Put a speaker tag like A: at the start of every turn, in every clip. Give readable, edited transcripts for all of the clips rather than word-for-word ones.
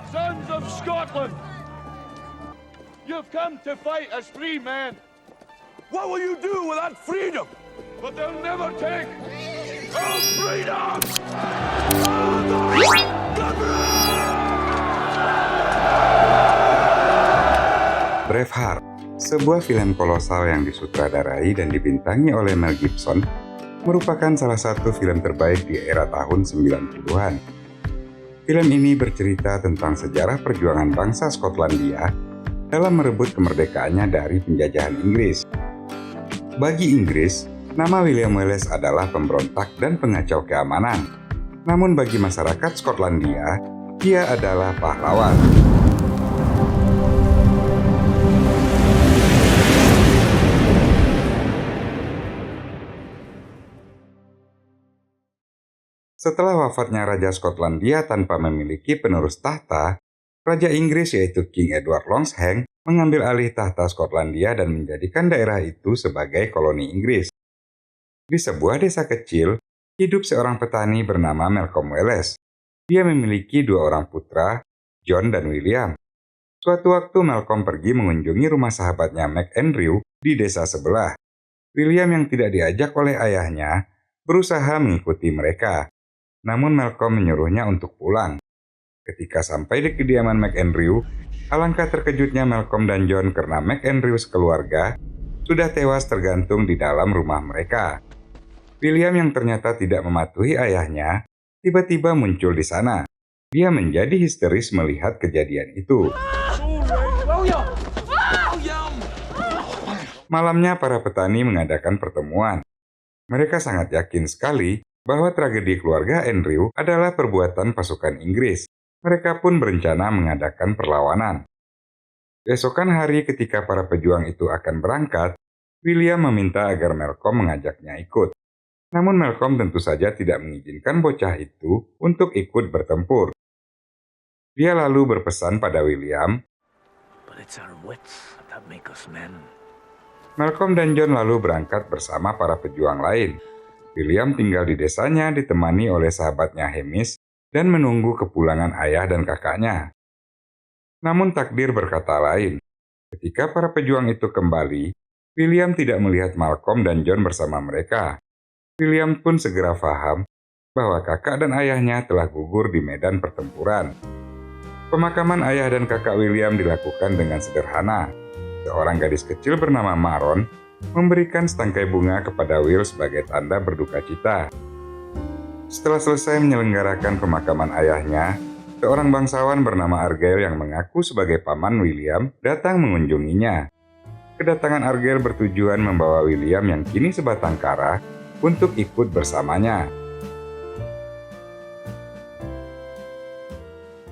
A: Sons of Scotland, you've come to fight as free men.
B: What will you do without freedom?
A: But they'll never take our freedom!
C: Braveheart, sebuah film kolosal yang disutradarai dan dibintangi oleh Mel Gibson, merupakan salah satu film terbaik di era tahun 90-an. Film ini bercerita tentang sejarah perjuangan bangsa Skotlandia dalam merebut kemerdekaannya dari penjajahan Inggris. Bagi Inggris, nama William Wallace adalah pemberontak dan pengacau keamanan. Namun bagi masyarakat Skotlandia, dia adalah pahlawan. Setelah wafatnya Raja Skotlandia tanpa memiliki penerus tahta, Raja Inggris yaitu King Edward Longshank mengambil alih tahta Skotlandia dan menjadikan daerah itu sebagai koloni Inggris. Di sebuah desa kecil, hidup seorang petani bernama Malcolm Wallace. Dia memiliki dua orang putra, John dan William. Suatu waktu Malcolm pergi mengunjungi rumah sahabatnya MacAndrew di desa sebelah. William yang tidak diajak oleh ayahnya berusaha mengikuti mereka. Namun Malcolm menyuruhnya untuk pulang. Ketika sampai di kediaman MacAndrew, alangkah terkejutnya Malcolm dan John karena MacAndrew sekeluarga sudah tewas tergantung di dalam rumah mereka. William yang ternyata tidak mematuhi ayahnya, tiba-tiba muncul di sana. Dia menjadi histeris melihat kejadian itu. Malamnya para petani mengadakan pertemuan. Mereka sangat yakin sekali bahwa tragedi keluarga Andrew adalah perbuatan pasukan Inggris. Mereka pun berencana mengadakan perlawanan. Keesokan hari ketika para pejuang itu akan berangkat, William meminta agar Malcolm mengajaknya ikut. Namun Malcolm tentu saja tidak mengizinkan bocah itu untuk ikut bertempur. Dia lalu berpesan pada William,
B: But it's our wits that make us men.
C: Malcolm dan John lalu berangkat bersama para pejuang lain. William tinggal di desanya ditemani oleh sahabatnya Hamish dan menunggu kepulangan ayah dan kakaknya. Namun takdir berkata lain. Ketika para pejuang itu kembali, William tidak melihat Malcolm dan John bersama mereka. William pun segera paham bahwa kakak dan ayahnya telah gugur di medan pertempuran. Pemakaman ayah dan kakak William dilakukan dengan sederhana. Seorang gadis kecil bernama Maron memberikan setangkai bunga kepada Will sebagai tanda berduka cita. Setelah selesai menyelenggarakan pemakaman ayahnya, seorang bangsawan bernama Argyle yang mengaku sebagai paman William datang mengunjunginya. Kedatangan Argyle bertujuan membawa William yang kini sebatang kara untuk ikut bersamanya.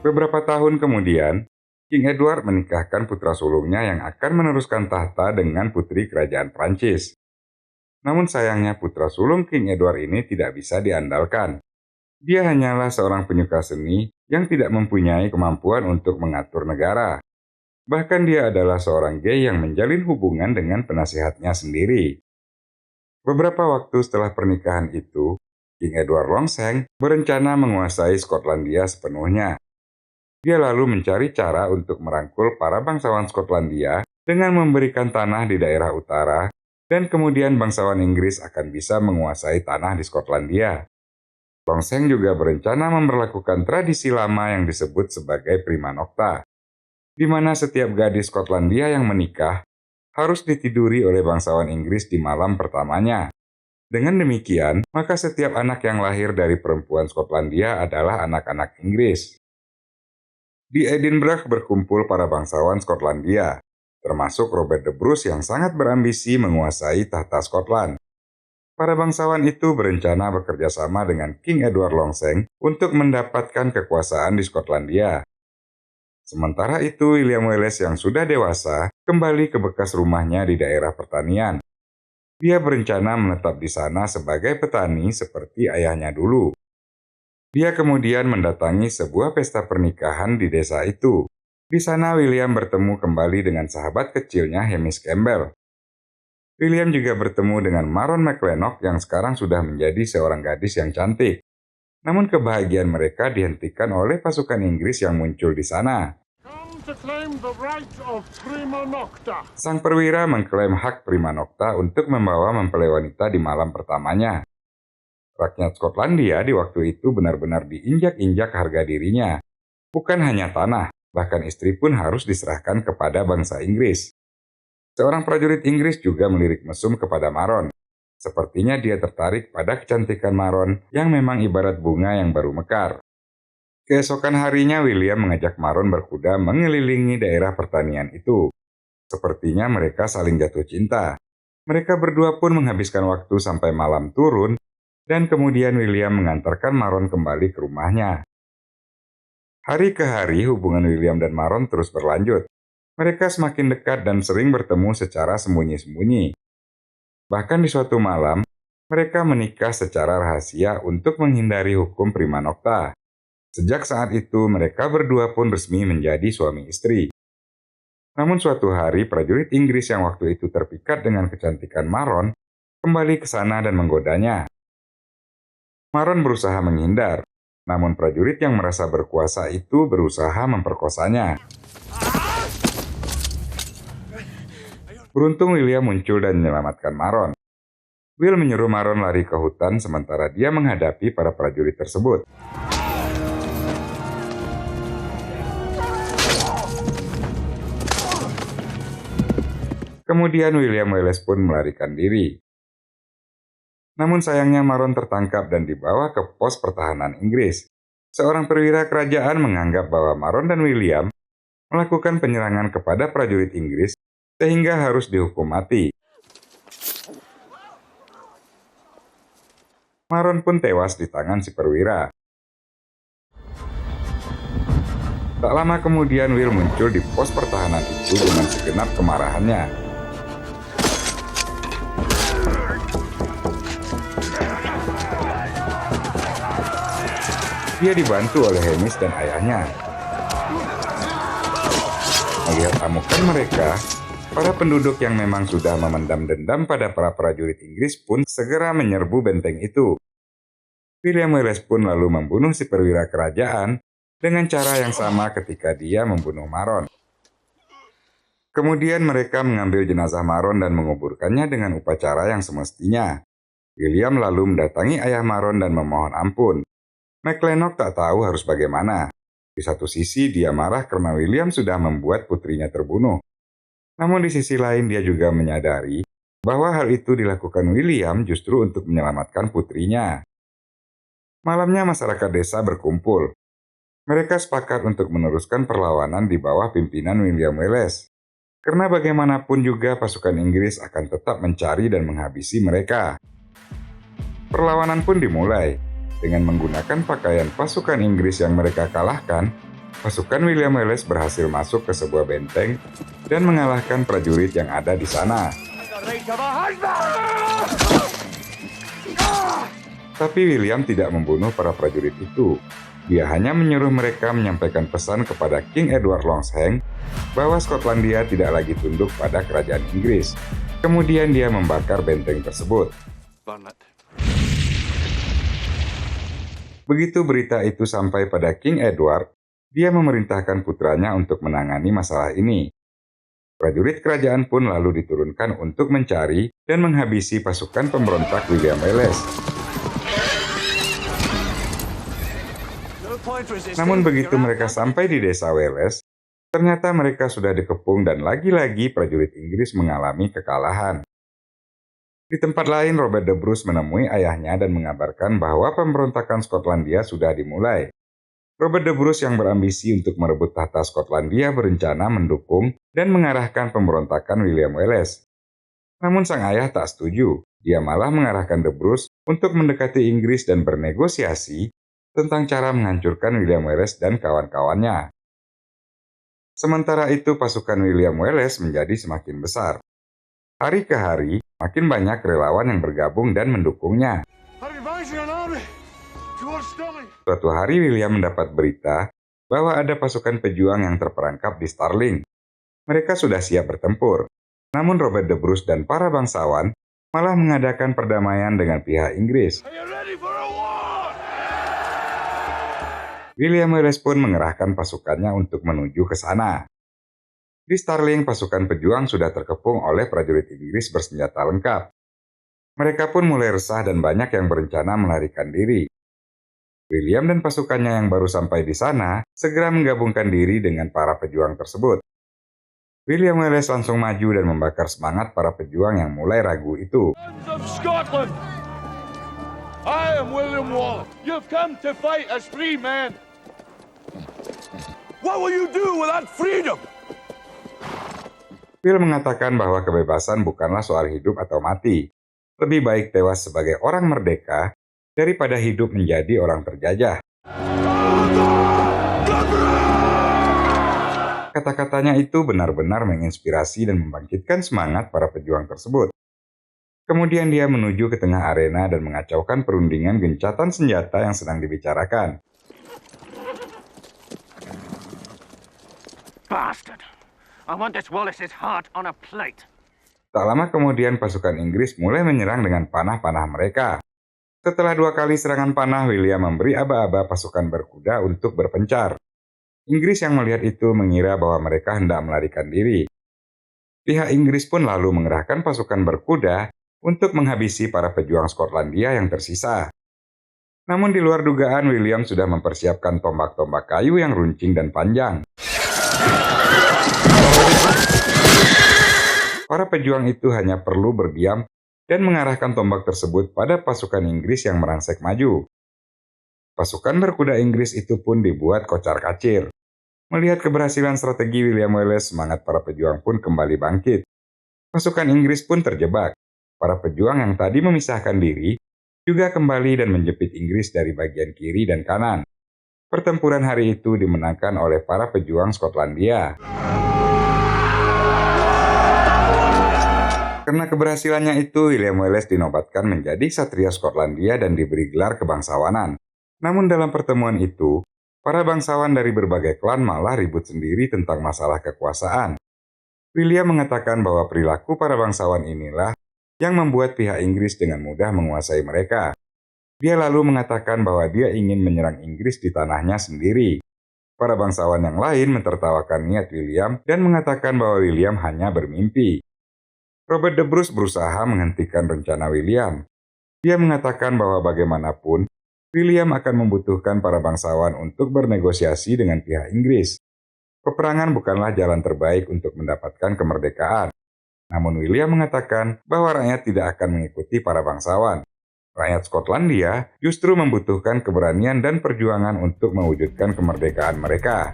C: Beberapa tahun kemudian, King Edward menikahkan putra sulungnya yang akan meneruskan tahta dengan putri kerajaan Prancis. Namun sayangnya putra sulung King Edward ini tidak bisa diandalkan. Dia hanyalah seorang penyuka seni yang tidak mempunyai kemampuan untuk mengatur negara. Bahkan dia adalah seorang gay yang menjalin hubungan dengan penasihatnya sendiri. Beberapa waktu setelah pernikahan itu, King Edward Longshank berencana menguasai Skotlandia sepenuhnya. Dia lalu mencari cara untuk merangkul para bangsawan Skotlandia dengan memberikan tanah di daerah utara, dan kemudian bangsawan Inggris akan bisa menguasai tanah di Skotlandia. Longshank juga berencana memberlakukan tradisi lama yang disebut sebagai prima nocta, di mana setiap gadis Skotlandia yang menikah harus ditiduri oleh bangsawan Inggris di malam pertamanya. Dengan demikian, maka setiap anak yang lahir dari perempuan Skotlandia adalah anak-anak Inggris. Di Edinburgh berkumpul para bangsawan Skotlandia, termasuk Robert the Bruce yang sangat berambisi menguasai tahta Skotland. Para bangsawan itu berencana bekerja sama dengan King Edward Longshank untuk mendapatkan kekuasaan di Skotlandia. Sementara itu, William Wallace yang sudah dewasa kembali ke bekas rumahnya di daerah pertanian. Dia berencana menetap di sana sebagai petani seperti ayahnya dulu. Dia kemudian mendatangi sebuah pesta pernikahan di desa itu. Di sana William bertemu kembali dengan sahabat kecilnya Hamish Campbell. William juga bertemu dengan Maron McLennock yang sekarang sudah menjadi seorang gadis yang cantik. Namun kebahagiaan mereka dihentikan oleh pasukan Inggris yang muncul di sana. Sang perwira mengklaim hak prima nocta untuk membawa mempelai wanita di malam pertamanya. Rakyat Skotlandia di waktu itu benar-benar diinjak-injak harga dirinya. Bukan hanya tanah, bahkan istri pun harus diserahkan kepada bangsa Inggris. Seorang prajurit Inggris juga melirik mesum kepada Maron. Sepertinya dia tertarik pada kecantikan Maron yang memang ibarat bunga yang baru mekar. Keesokan harinya William mengajak Maron berkuda mengelilingi daerah pertanian itu. Sepertinya mereka saling jatuh cinta. Mereka berdua pun menghabiskan waktu sampai malam turun, dan kemudian William mengantarkan Maron kembali ke rumahnya. Hari ke hari hubungan William dan Maron terus berlanjut. Mereka semakin dekat dan sering bertemu secara sembunyi-sembunyi. Bahkan di suatu malam, mereka menikah secara rahasia untuk menghindari hukum prima nocta. Sejak saat itu, mereka berdua pun resmi menjadi suami istri. Namun suatu hari, prajurit Inggris yang waktu itu terpikat dengan kecantikan Maron kembali ke sana dan menggodanya. Maron berusaha menghindar, namun prajurit yang merasa berkuasa itu berusaha memperkosanya. Beruntung William muncul dan menyelamatkan Maron. Will menyuruh Maron lari ke hutan sementara dia menghadapi para prajurit tersebut. Kemudian William Wallace pun melarikan diri. Namun sayangnya Maron tertangkap dan dibawa ke pos pertahanan Inggris. Seorang perwira kerajaan menganggap bahwa Maron dan William melakukan penyerangan kepada prajurit Inggris sehingga harus dihukum mati. Maron pun tewas di tangan si perwira. Tak lama kemudian Will muncul di pos pertahanan itu dengan segenap kemarahannya. Dia dibantu oleh Hamish dan ayahnya. Melihat amukan mereka, para penduduk yang memang sudah memendam dendam pada para prajurit Inggris pun segera menyerbu benteng itu. William Wallace pun lalu membunuh si perwira kerajaan dengan cara yang sama ketika dia membunuh Maron. Kemudian mereka mengambil jenazah Maron dan menguburkannya dengan upacara yang semestinya. William lalu mendatangi ayah Maron dan memohon ampun. MacLeod tak tahu harus bagaimana. Di satu sisi dia marah karena William sudah membuat putrinya terbunuh. Namun di sisi lain dia juga menyadari bahwa hal itu dilakukan William justru untuk menyelamatkan putrinya. Malamnya masyarakat desa berkumpul. Mereka sepakat untuk meneruskan perlawanan di bawah pimpinan William Wallace. Karena bagaimanapun juga pasukan Inggris akan tetap mencari dan menghabisi mereka. Perlawanan pun dimulai. Dengan menggunakan pakaian pasukan Inggris yang mereka kalahkan, pasukan William Wallace berhasil masuk ke sebuah benteng dan mengalahkan prajurit yang ada di sana. Tapi William tidak membunuh para prajurit itu. Dia hanya menyuruh mereka menyampaikan pesan kepada King Edward Longshanks bahwa Skotlandia tidak lagi tunduk pada kerajaan Inggris. Kemudian dia membakar benteng tersebut. Begitu berita itu sampai pada King Edward, dia memerintahkan putranya untuk menangani masalah ini. Prajurit kerajaan pun lalu diturunkan untuk mencari dan menghabisi pasukan pemberontak William Wallace. Namun begitu mereka sampai di desa Wallace, ternyata mereka sudah dikepung dan lagi-lagi prajurit Inggris mengalami kekalahan. Di tempat lain, Robert the Bruce menemui ayahnya dan mengabarkan bahwa pemberontakan Skotlandia sudah dimulai. Robert the Bruce yang berambisi untuk merebut tahta Skotlandia berencana mendukung dan mengarahkan pemberontakan William Wallace. Namun sang ayah tak setuju. Dia malah mengarahkan the Bruce untuk mendekati Inggris dan bernegosiasi tentang cara menghancurkan William Wallace dan kawan-kawannya. Sementara itu pasukan William Wallace menjadi semakin besar. Hari ke hari, makin banyak relawan yang bergabung dan mendukungnya. Suatu hari William mendapat berita bahwa ada pasukan pejuang yang terperangkap di Stirling. Mereka sudah siap bertempur. Namun Robert the Bruce dan para bangsawan malah mengadakan perdamaian dengan pihak Inggris. William Wallace pun mengerahkan pasukannya untuk menuju ke sana. Di Stirling, pasukan pejuang sudah terkepung oleh prajurit Inggris bersenjata lengkap. Mereka pun mulai resah dan banyak yang berencana melarikan diri. William dan pasukannya yang baru sampai di sana segera menggabungkan diri dengan para pejuang tersebut. William Wallace langsung maju dan membakar semangat para pejuang yang mulai ragu itu.
A: Sons of Scotland! I am William Wallace. You've come to fight as free men.
B: What will you do without freedom?
C: Will mengatakan bahwa kebebasan bukanlah soal hidup atau mati. Lebih baik tewas sebagai orang merdeka daripada hidup menjadi orang terjajah. Kata-katanya itu benar-benar menginspirasi dan membangkitkan semangat para pejuang tersebut. Kemudian dia menuju ke tengah arena dan mengacaukan perundingan gencatan senjata yang sedang dibicarakan.
D: Bastard! I want this Wallace's heart on a plate.
C: Tak lama kemudian pasukan Inggris mulai menyerang dengan panah-panah mereka. Setelah 2 kali serangan panah, William memberi aba-aba pasukan berkuda untuk berpencar. Inggris yang melihat itu mengira bahwa mereka hendak melarikan diri. Pihak Inggris pun lalu mengerahkan pasukan berkuda untuk menghabisi para pejuang Skotlandia yang tersisa. Namun di luar dugaan, William sudah mempersiapkan tombak-tombak kayu yang runcing dan panjang. Para pejuang itu hanya perlu berdiam dan mengarahkan tombak tersebut pada pasukan Inggris yang merangsek maju. Pasukan berkuda Inggris itu pun dibuat kocar-kacir. Melihat keberhasilan strategi William Wallace, semangat para pejuang pun kembali bangkit. Pasukan Inggris pun terjebak. Para pejuang yang tadi memisahkan diri juga kembali dan menjepit Inggris dari bagian kiri dan kanan. Pertempuran hari itu dimenangkan oleh para pejuang Skotlandia. Karena keberhasilannya itu, William Wallace dinobatkan menjadi Satria Skotlandia dan diberi gelar kebangsawanan. Namun dalam pertemuan itu, para bangsawan dari berbagai klan malah ribut sendiri tentang masalah kekuasaan. William mengatakan bahwa perilaku para bangsawan inilah yang membuat pihak Inggris dengan mudah menguasai mereka. Dia lalu mengatakan bahwa dia ingin menyerang Inggris di tanahnya sendiri. Para bangsawan yang lain mentertawakan niat William dan mengatakan bahwa William hanya bermimpi. Robert the Bruce berusaha menghentikan rencana William. Dia mengatakan bahwa bagaimanapun, William akan membutuhkan para bangsawan untuk bernegosiasi dengan pihak Inggris. Peperangan bukanlah jalan terbaik untuk mendapatkan kemerdekaan. Namun William mengatakan bahwa rakyat tidak akan mengikuti para bangsawan. Rakyat Skotlandia justru membutuhkan keberanian dan perjuangan untuk mewujudkan kemerdekaan mereka.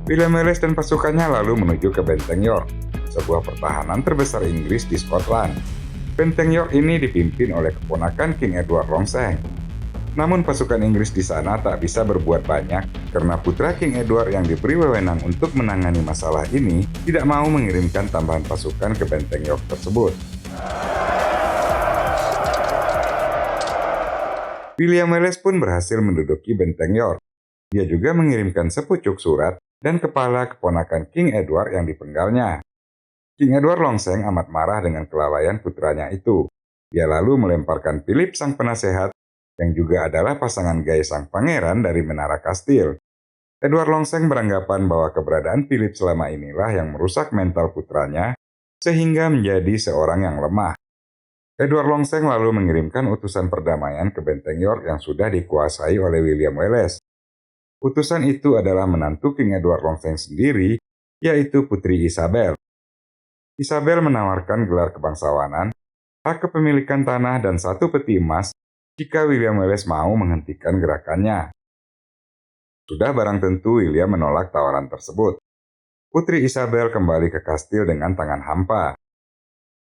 C: William Wallace dan pasukannya lalu menuju ke Benteng York, sebuah pertahanan terbesar Inggris di Scotland. Benteng York ini dipimpin oleh keponakan King Edward Longseng. Namun pasukan Inggris di sana tak bisa berbuat banyak karena putra King Edward yang diberi wewenang untuk menangani masalah ini tidak mau mengirimkan tambahan pasukan ke Benteng York tersebut. William Wallace pun berhasil menduduki Benteng York. Dia juga mengirimkan sepucuk surat dan kepala keponakan King Edward yang dipenggalnya. King Edward Longseng amat marah dengan kelalaian putranya itu. Dia lalu melemparkan Philip sang penasehat, yang juga adalah pasangan Guy sang pangeran dari menara kastil. Edward Longseng beranggapan bahwa keberadaan Philip selama inilah yang merusak mental putranya, sehingga menjadi seorang yang lemah. Edward Longseng lalu mengirimkan utusan perdamaian ke Benteng York yang sudah dikuasai oleh William Wallace. Utusan itu adalah menantu King Edward Longseng sendiri, yaitu Putri Isabel. Isabel menawarkan gelar kebangsawanan, hak kepemilikan tanah dan 1 peti emas jika William Wallace mau menghentikan gerakannya. Sudah barang tentu William menolak tawaran tersebut. Putri Isabel kembali ke kastil dengan tangan hampa.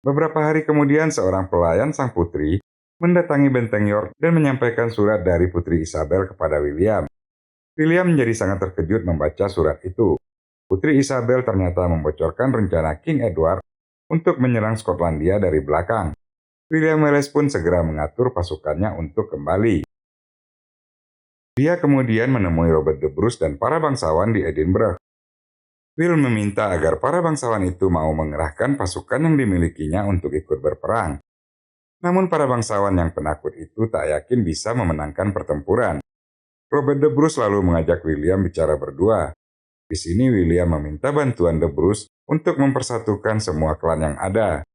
C: Beberapa hari kemudian seorang pelayan sang putri mendatangi Benteng York dan menyampaikan surat dari Putri Isabel kepada William. William menjadi sangat terkejut membaca surat itu. Putri Isabel ternyata membocorkan rencana King Edward untuk menyerang Skotlandia dari belakang. William Wallace pun segera mengatur pasukannya untuk kembali. Dia kemudian menemui Robert the Bruce dan para bangsawan di Edinburgh. Will meminta agar para bangsawan itu mau mengerahkan pasukan yang dimilikinya untuk ikut berperang. Namun para bangsawan yang penakut itu tak yakin bisa memenangkan pertempuran. Robert the Bruce lalu mengajak William bicara berdua. Di sini William meminta bantuan the Bruce untuk mempersatukan semua klan yang ada.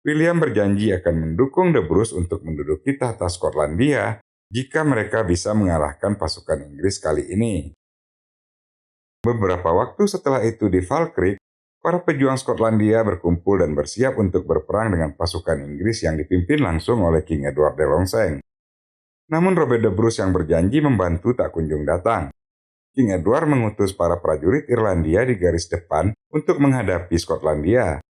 C: William berjanji akan mendukung the Bruce untuk menduduki tahta Skotlandia jika mereka bisa mengalahkan pasukan Inggris kali ini. Beberapa waktu setelah itu di Falkirk, para pejuang Skotlandia berkumpul dan bersiap untuk berperang dengan pasukan Inggris yang dipimpin langsung oleh King Edward de Longseng. Namun Robert the Bruce yang berjanji membantu tak kunjung datang. King Edward mengutus para prajurit Irlandia di garis depan untuk menghadapi Skotlandia.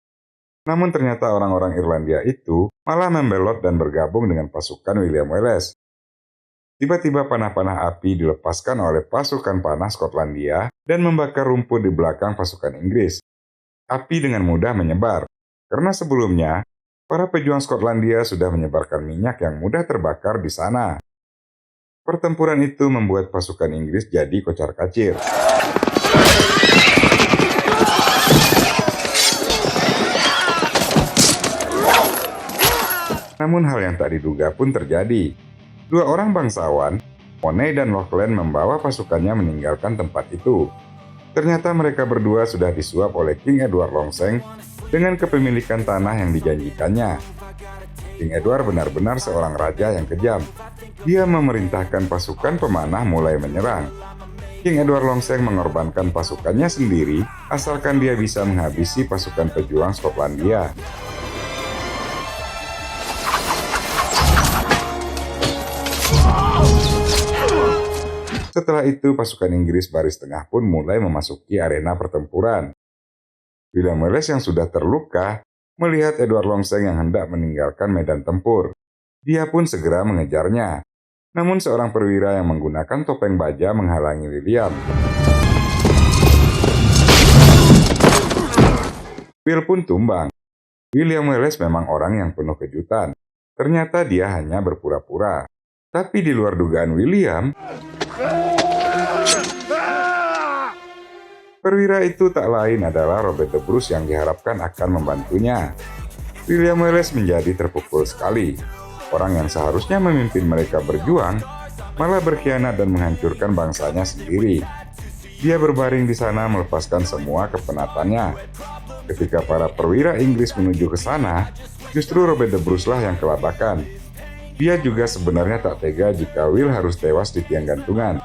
C: Namun ternyata orang-orang Irlandia itu malah membelot dan bergabung dengan pasukan William Wallace. Tiba-tiba panah-panah api dilepaskan oleh pasukan panah Skotlandia dan membakar rumput di belakang pasukan Inggris. Api dengan mudah menyebar, karena sebelumnya para pejuang Skotlandia sudah menyebarkan minyak yang mudah terbakar di sana. Pertempuran itu membuat pasukan Inggris jadi kocar-kacir. Namun hal yang tak diduga pun terjadi. Dua orang bangsawan, Monet dan Lachlan, membawa pasukannya meninggalkan tempat itu. Ternyata mereka berdua sudah disuap oleh King Edward Longseng dengan kepemilikan tanah yang dijanjikannya. King Edward benar-benar seorang raja yang kejam. Dia memerintahkan pasukan pemanah mulai menyerang. King Edward Longseng mengorbankan pasukannya sendiri asalkan dia bisa menghabisi pasukan pejuang Skotlandia. Setelah itu, pasukan Inggris baris tengah pun mulai memasuki arena pertempuran. William Wallace yang sudah terluka melihat Edward Longseng yang hendak meninggalkan medan tempur. Dia pun segera mengejarnya. Namun seorang perwira yang menggunakan topeng baja menghalangi William. Will pun tumbang. William Wallace memang orang yang penuh kejutan. Ternyata dia hanya berpura-pura. Tapi di luar dugaan William, perwira itu tak lain adalah Robert the Bruce yang diharapkan akan membantunya. William Wallace menjadi terpukul sekali. Orang yang seharusnya memimpin mereka berjuang, malah berkhianat dan menghancurkan bangsanya sendiri. Dia berbaring di sana melepaskan semua kepenatannya. Ketika para perwira Inggris menuju ke sana, justru Robert the Bruce lah yang kelabakan. Dia juga sebenarnya tak tega jika Will harus tewas di tiang gantungan.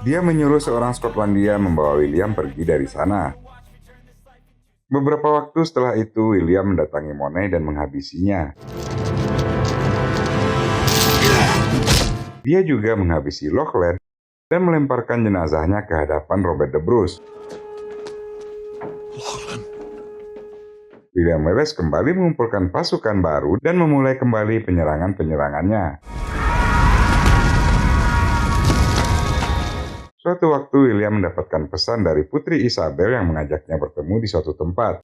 C: Dia menyuruh seorang Skotlandia membawa William pergi dari sana. Beberapa waktu setelah itu, William mendatangi Monet dan menghabisinya. Dia juga menghabisi Lachlan dan melemparkan jenazahnya ke hadapan Robert the Bruce. William Wallace kembali mengumpulkan pasukan baru dan memulai kembali penyerangan-penyerangannya. Suatu waktu William mendapatkan pesan dari Putri Isabel yang mengajaknya bertemu di suatu tempat.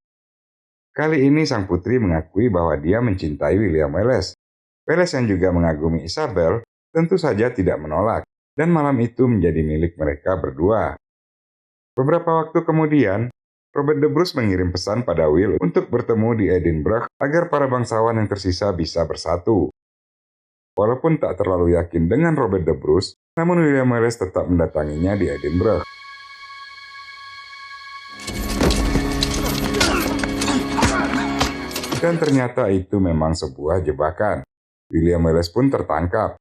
C: Kali ini sang putri mengakui bahwa dia mencintai William Wallace. Wallace yang juga mengagumi Isabel tentu saja tidak menolak, dan malam itu menjadi milik mereka berdua. Beberapa waktu kemudian, Robert the Bruce mengirim pesan pada Will untuk bertemu di Edinburgh agar para bangsawan yang tersisa bisa bersatu. Walaupun tak terlalu yakin dengan Robert the Bruce, namun William Wallace tetap mendatanginya di Edinburgh. Dan ternyata itu memang sebuah jebakan. William Wallace pun tertangkap.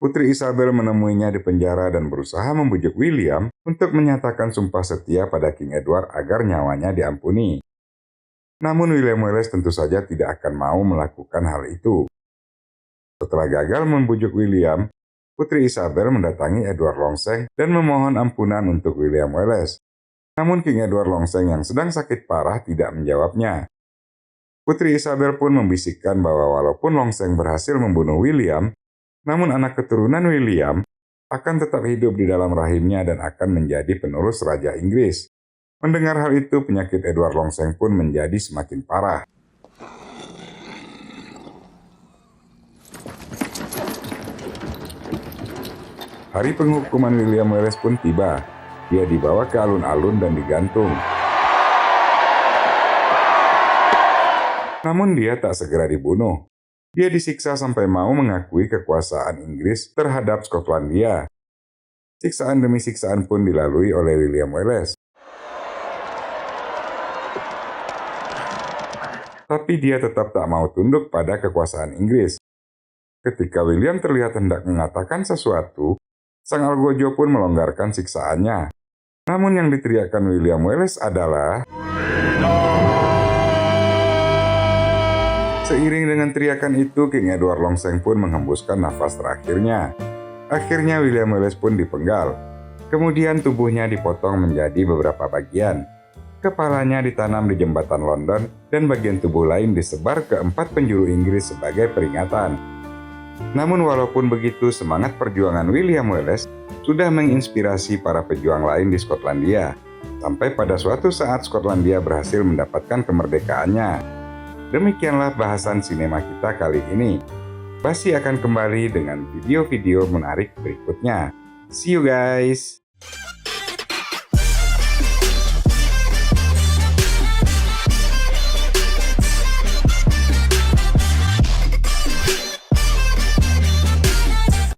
C: Putri Isabel menemuinya di penjara dan berusaha membujuk William untuk menyatakan sumpah setia pada King Edward agar nyawanya diampuni. Namun William Wallace tentu saja tidak akan mau melakukan hal itu. Setelah gagal membujuk William, Putri Isabel mendatangi Edward Longseng dan memohon ampunan untuk William Wallace. Namun King Edward Longseng yang sedang sakit parah tidak menjawabnya. Putri Isabel pun membisikkan bahwa walaupun Longseng berhasil membunuh William, namun anak keturunan William akan tetap hidup di dalam rahimnya dan akan menjadi penerus Raja Inggris. Mendengar hal itu, penyakit Edward Longseng pun menjadi semakin parah. Hari penghukuman William Wallace pun tiba. Dia dibawa ke alun-alun dan digantung. Namun dia tak segera dibunuh. Dia disiksa sampai mau mengakui kekuasaan Inggris terhadap Skotlandia. Siksaan demi siksaan pun dilalui oleh William Wallace. Tapi dia tetap tak mau tunduk pada kekuasaan Inggris. Ketika William terlihat hendak mengatakan sesuatu, sang algojo pun melonggarkan siksaannya. Namun yang diteriakkan William Wallace adalah... Seiring dengan teriakan itu, King Edward Longseng pun menghembuskan nafas terakhirnya. Akhirnya William Wallace pun dipenggal. Kemudian tubuhnya dipotong menjadi beberapa bagian. Kepalanya ditanam di jembatan London dan bagian tubuh lain disebar ke 4 penjuru Inggris sebagai peringatan. Namun walaupun begitu, semangat perjuangan William Wallace sudah menginspirasi para pejuang lain di Skotlandia. Sampai pada suatu saat Skotlandia berhasil mendapatkan kemerdekaannya. Demikianlah bahasan sinema kita kali ini. Basi akan kembali dengan video-video menarik berikutnya. See you guys!